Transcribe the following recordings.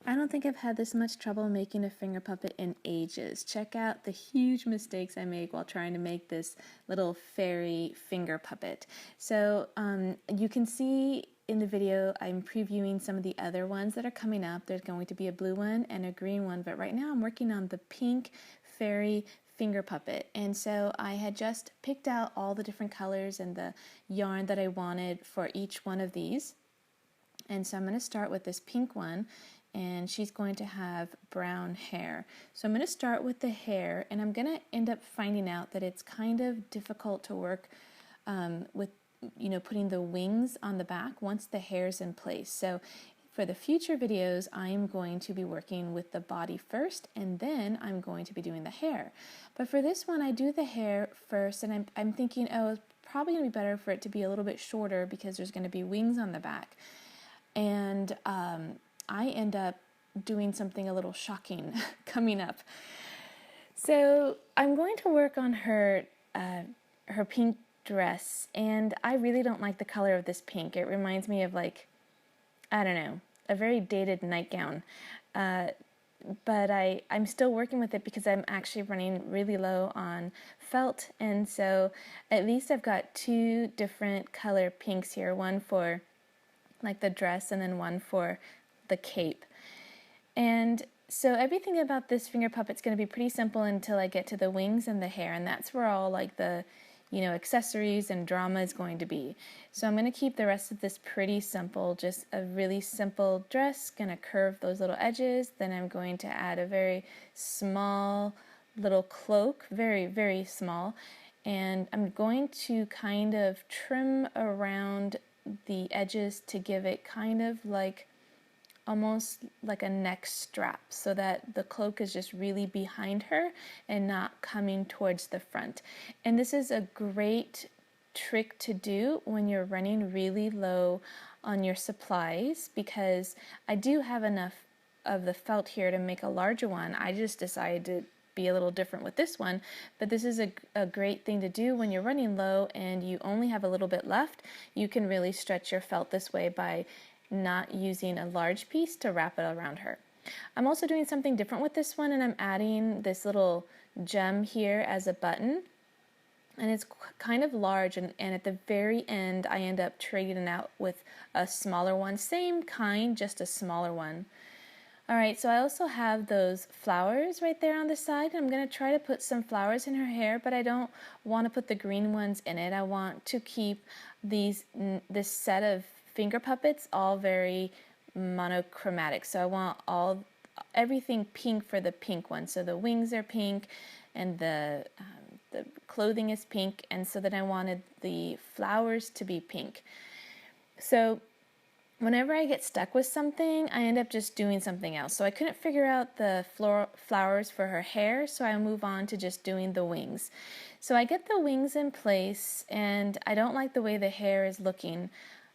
I don't think I've had this much trouble making a finger puppet in ages. Check out the huge mistakes I make while trying to make this little fairy finger puppet. So you can see in the video I'm previewing some of the other ones that are coming up. There's going to be a blue one and a green one, but right now I'm working on the pink fairy finger puppet. And so I had just picked out all the different colors and the yarn that I wanted for each one of these. And so I'm going to start with this pink one, and she's going to have brown hair. So I'm going to start with the hair, and I'm going to end up finding out that it's kind of difficult to work with, putting the wings on the back once the hair's in place. So for the future videos, I'm going to be working with the body first, and then I'm going to be doing the hair. But for this one, I do the hair first, and I'm thinking, oh, it's probably going to be better for it to be a little bit shorter because there's going to be wings on the back. And I end up doing something a little shocking coming up. So I'm going to work on her pink dress, and I really don't like the color of this pink. It reminds me of, like, I don't know, a very dated nightgown. But I'm still working with it because I'm actually running really low on felt, and so at least I've got two different color pinks here, one for like the dress and then one for the cape. And so everything about this finger puppet's going to be pretty simple until I get to the wings and the hair, and that's where all like the accessories and drama is going to be. So I'm going to keep the rest of this pretty simple, just a really simple dress, going to curve those little edges, then I'm going to add a very small little cloak, very, very small, and I'm going to kind of trim around the edges to give it kind of like almost like a neck strap so that the cloak is just really behind her and not coming towards the front. And this is a great trick to do when you're running really low on your supplies, because I do have enough of the felt here to make a larger one. I just decided to be a little different with this one, but this is a great thing to do when you're running low and you only have a little bit left. You can really stretch your felt this way by not using a large piece to wrap it around her. I'm also doing something different with this one, and I'm adding this little gem here as a button, and it's kind of large, and at the very end I end up trading it out with a smaller one, same kind, just a smaller one. Alright, so I also have those flowers right there on the side. I'm going to try to put some flowers in her hair, but I don't want to put the green ones in it. I want to keep this set of finger puppets all very monochromatic. So I want everything pink for the pink one. So the wings are pink, and the clothing is pink, and so then I wanted the flowers to be pink. So whenever I get stuck with something, I end up just doing something else. So I couldn't figure out the flowers for her hair, so I move on to just doing the wings. So I get the wings in place, and I don't like the way the hair is looking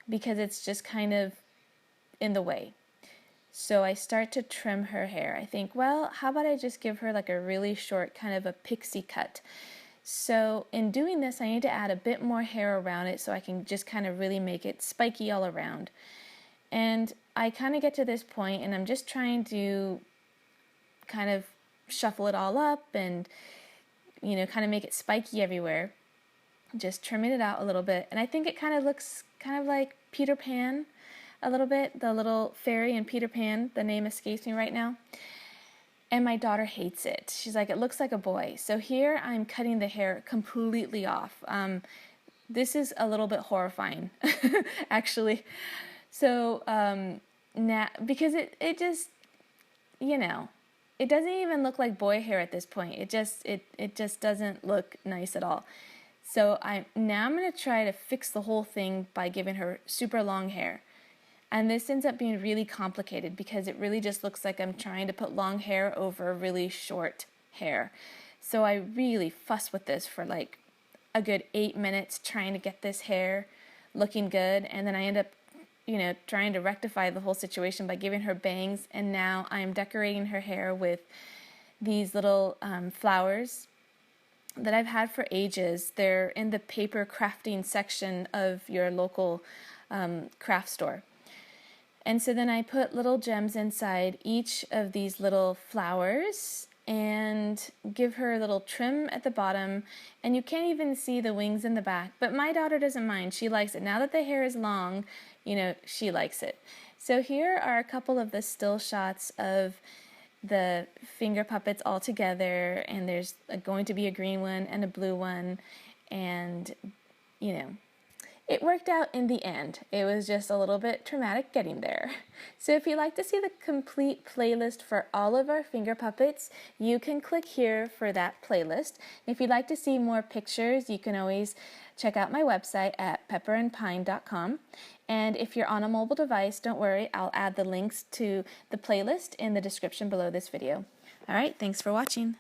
because it's just kind of in the way. So I start to trim her hair. I think, well, how about I just give her like a really short kind of a pixie cut. So in doing this, I need to add a bit more hair around it so I can just kind of really make it spiky all around. And I kind of get to this point, and I'm just trying to kind of shuffle it all up and, kind of make it spiky everywhere. Just trimming it out a little bit. And I think it kind of looks kind of like Peter Pan a little bit, the little fairy in Peter Pan. The name escapes me right now. And my daughter hates it. She's like, it looks like a boy. So here I'm cutting the hair completely off. This is a little bit horrifying, actually. So now, because it just, it doesn't even look like boy hair at this point. It just doesn't look nice at all. So I'm going to try to fix the whole thing by giving her super long hair. And this ends up being really complicated because it really just looks like I'm trying to put long hair over really short hair. So I really fuss with this for like a good 8 minutes trying to get this hair looking good, and then I end up trying to rectify the whole situation by giving her bangs, and now I'm decorating her hair with these little flowers that I've had for ages. They're in the paper crafting section of your local craft store. And so then I put little gems inside each of these little flowers and give her a little trim at the bottom, and you can't even see the wings in the back, but my daughter doesn't mind. She likes it. Now that the hair is long, you know, she likes it. So here are a couple of the still shots of the finger puppets all together, and there's going to be a green one and a blue one, and you know, it worked out in the end. It was just a little bit traumatic getting there. So if you'd like to see the complete playlist for all of our finger puppets, you can click here for that playlist. If you'd like to see more pictures, you can always check out my website at pepperandpine.com. And if you're on a mobile device, don't worry, I'll add the links to the playlist in the description below this video. All right, thanks for watching.